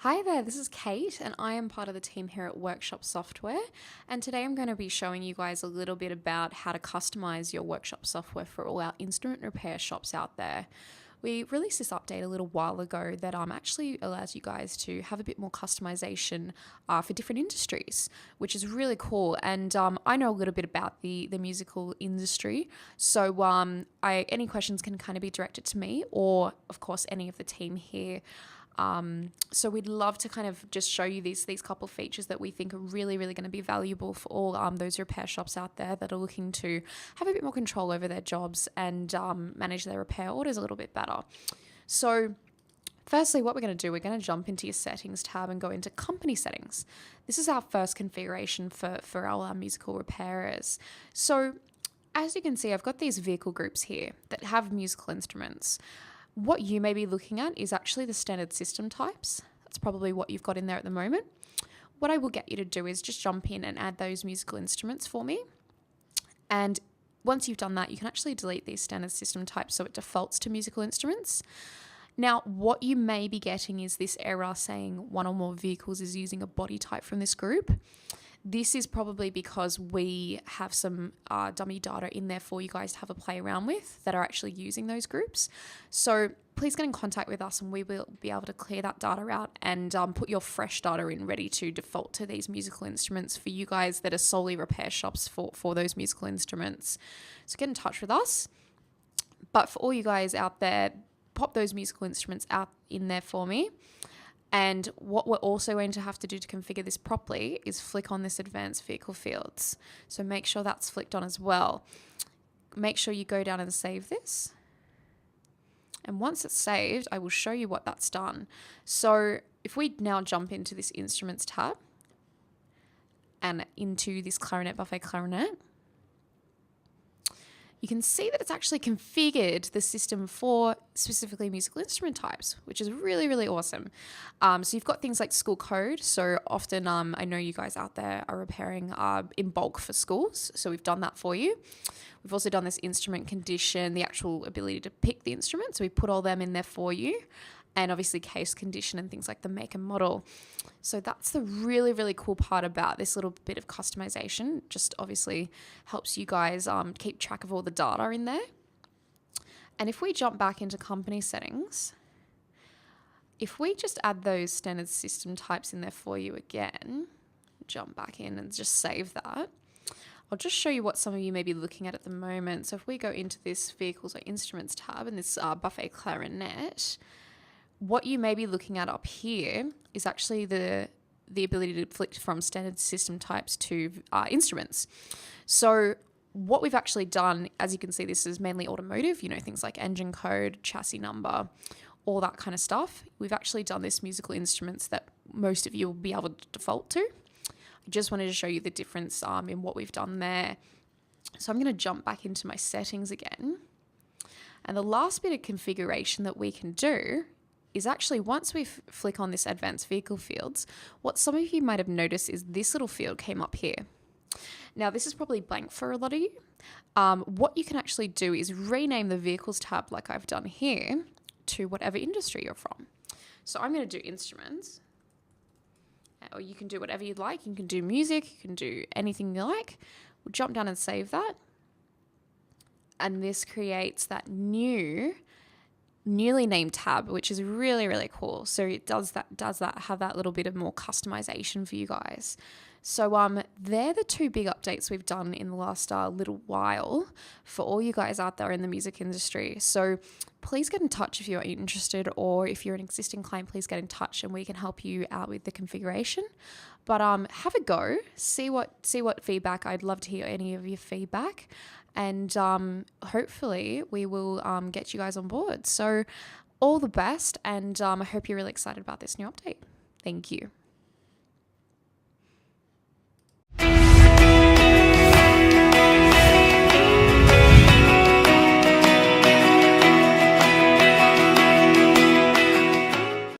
Hi there, this is Kate, and I am part of the team here at Workshop Software. And today I'm going to be showing you guys a little bit about how to customize your workshop software for all our instrument repair shops out there. We released this update a little while ago that actually allows you guys to have a bit more customization for different industries, which is really cool. And I know a little bit about the musical industry, so any questions can kind of be directed to me or, of course, any of the team here. So we'd love to kind of just show you these couple of features that we think are really going to be valuable for all those repair shops out there that are looking to have a bit more control over their jobs and manage their repair orders a little bit better. So firstly, what we're going to do, we're going to jump into your settings tab and go into company settings. This is our first configuration for all our musical repairers. So as you can see, I've got these vehicle groups here that have musical instruments. What you may be looking at is actually the standard system types. That's probably what you've got in there at the moment. What I will get you to do is just jump in and add those musical instruments for me. And once you've done that, you can actually delete these standard system types so it defaults to musical instruments. Now, what you may be getting is this error saying one or more vehicles is using a body type from this group. This is probably because we have some dummy data in there for you guys to have a play around with that are actually using those groups. So please get in contact with us and we will be able to clear that data out and put your fresh data in ready to default to these musical instruments for you guys that are solely repair shops for those musical instruments. So get in touch with us. But for all you guys out there, pop those musical instruments out in there for me. And what we're also going to have to do to configure this properly is flick on this advanced vehicle fields. So make sure that's flicked on as well. Make sure you go down and save this. And once it's saved, I will show you what that's done. So if we now jump into this instruments tab and into this clarinet buffet clarinet, you can see that it's actually configured the system for specifically musical instrument types, which is really awesome. So you've got things like school code. So often I know you guys out there are repairing in bulk for schools. So we've done that for you. We've also done this instrument condition, the actual ability to pick the instrument. So we put all them in there for you. And obviously case condition and things like the make and model. So that's the really cool part about this little bit of customization. Just obviously helps you guys keep track of all the data in there. And if we jump back into company settings, if we just add those standard system types in there for you again, jump back in and just save that. I'll just show you what some of you may be looking at the moment. So if we go into this vehicles or instruments tab and this buffet clarinet, what you may be looking at up here is actually the ability to flick from standard system types to instruments. So what we've actually done, as you can see, this is mainly automotive, things like engine code, chassis number, all that kind of stuff. We've actually done this musical instruments that most of you will be able to default to. I just wanted to show you the difference in what we've done there. So I'm going to jump back into my settings again. And the last bit of configuration that we can do is actually once we flick on this advanced vehicle fields, what some of you might have noticed is this little field came up here. Now this is probably blank for a lot of you. What you can actually do is rename the vehicles tab like I've done here to whatever industry you're from. So I'm going to do instruments, or you can do whatever you'd like. You can do music, you can do anything you like. We'll jump down and save that. And this creates that newly named tab, which is really cool. So it does have that little bit of more customization for you guys. So they're the two big updates we've done in the last little while for all you guys out there in the music industry. So please get in touch if you're interested, or if you're an existing client, please get in touch and we can help you out with the configuration. But have a go, see what feedback. I'd love to hear any of your feedback. And hopefully we will get you guys on board. So all the best, and I hope you're really excited about this new update. Thank you.